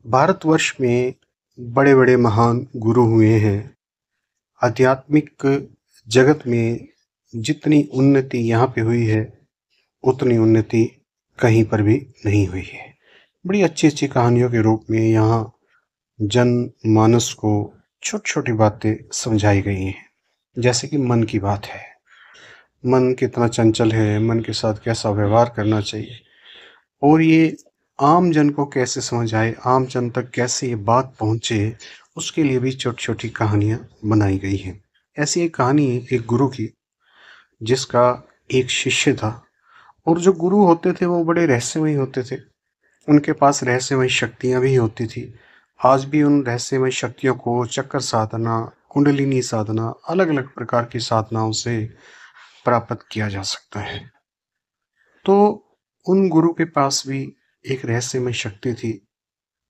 भारतवर्ष में बड़े-बड़े महान गुरु हुए हैं। आध्यात्मिक जगत में जितनी उन्नति यहाँ पे हुई है, उतनी उन्नति कहीं पर भी नहीं हुई है। बड़ी अच्छी-अच्छी कहानियों के रूप में यहाँ जनमानस को छोटी-छोटी बातें समझाई गई हैं। जैसे कि मन की बात है। मन कितना चंचल है, मन के साथ कैसा व्यवहार करना चाहिए और ये आम जन को कैसे समझ आए, आम जन तक कैसे ये बात पहुँचे, उसके लिए भी छोटी-छोटी कहानियाँ बनाई गई हैं। ऐसी एक कहानी है एक गुरु की, जिसका एक शिष्य था और जो गुरु होते थे वो बड़े रहस्यमयी होते थे। उनके पास रहस्यमयी शक्तियाँ भी होती थी। आज भी उन रहस्यमयी शक्तियों को चक्कर साधना, कुंडलिनी साधना, अलग-अलग प्रकार की साधनाओं से प्राप्त किया जा सकता है। तो उन गुरु के पास भी एक रहस्यमय शक्ति थी,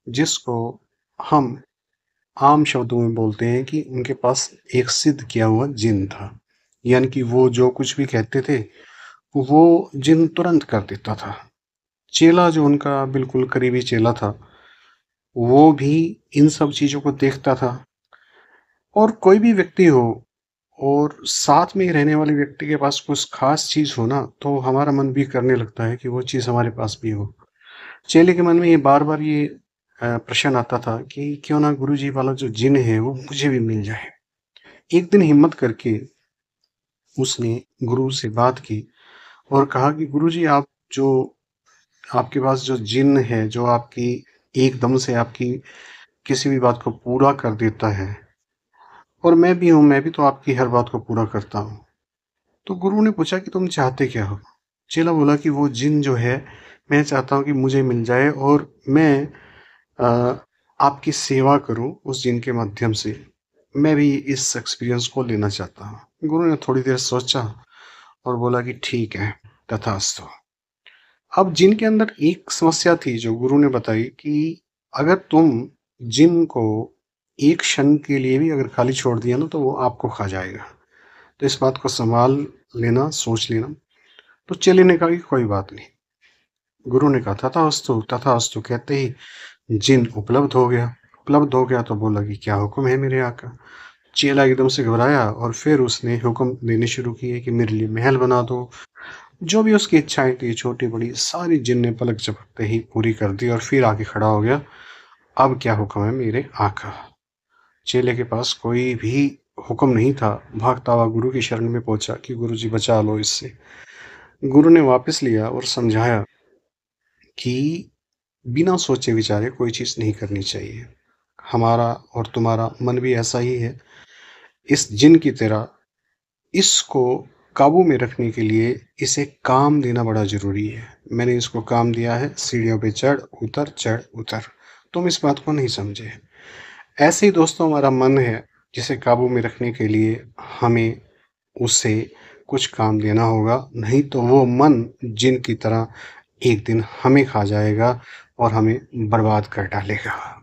जिसको हम आम शब्दों में बोलते हैं कि उनके पास एक सिद्ध किया हुआ जिन था। यानी कि वो जो कुछ भी कहते थे, वो जिन तुरंत कर देता था। चेला जो उनका बिल्कुल करीबी चेला था, वो भी इन सब चीज़ों को देखता था। और कोई भी व्यक्ति हो और साथ में रहने वाले व्यक्ति के पास कुछ खास चीज़ हो ना, तो हमारा मन भी करने लगता है कि वो चीज़ हमारे पास भी हो। चेले के मन में ये बार-बार ये प्रश्न आता था कि क्यों ना गुरुजी वाला जो जिन है वो मुझे भी मिल जाए। एक दिन हिम्मत करके उसने गुरु से बात की और कहा कि गुरुजी आपके पास जो जिन है, जो आपकी एकदम से आपकी किसी भी बात को पूरा कर देता है और मैं भी हूँ, मैं भी तो आपकी हर बात को पूरा करता हूँ। तो गुरु ने पूछा कि तुम चाहते क्या हो? चेला बोला कि वो जिन जो है, मैं चाहता हूँ कि मुझे मिल जाए और मैं अ, आपकी सेवा करूँ उस जिन के माध्यम से। मैं भी इस एक्सपीरियंस को लेना चाहता हूँ। गुरु ने थोड़ी देर सोचा और बोला कि ठीक है, तथास्तु। अब जिन के अंदर एक समस्या थी जो गुरु ने बताई कि अगर तुम जिन को एक क्षण के लिए भी अगर खाली छोड़ दिया ना, तो वो आपको खा जाएगा। तो इस बात को संभाल लेना, सोच लेना। तो चेले ने कहा कि कोई बात नहीं। गुरु ने कहा तथास्तु, तथास्तु कहते ही जिन उपलब्ध हो गया तो बोला कि क्या हुक्म है मेरे आका। चेला एकदम से घबराया और फिर उसने हुक्म देने शुरू किए कि मेरे लिए महल बना दो। जो भी उसकी इच्छाएं थी, छोटी बड़ी सारी जिन ने पलक झपकते ही पूरी कर दी और फिर आके खड़ा हो गया। अब क्या हुक्म है मेरे आका। चेले के पास कोई भी हुक्म नहीं था। भागता हुआ गुरु की शरण में पहुंचा कि गुरु जी बचा लो इससे। गुरु ने वापस लिया और समझाया कि बिना सोचे विचारे कोई चीज़ नहीं करनी चाहिए। हमारा और तुम्हारा मन भी ऐसा ही है। इस जिन की तरह इसको काबू में रखने के लिए इसे काम देना बड़ा ज़रूरी है। मैंने इसको काम दिया है, सीढ़ियों पे चढ़ उतर। तुम इस बात को नहीं समझे। ऐसे ही दोस्तों हमारा मन है, जिसे काबू में रखने के लिए हमें उसे कुछ काम देना होगा, नहीं तो वो मन जिन की तरह एक दिन हमें खा जाएगा और हमें बर्बाद कर डालेगा।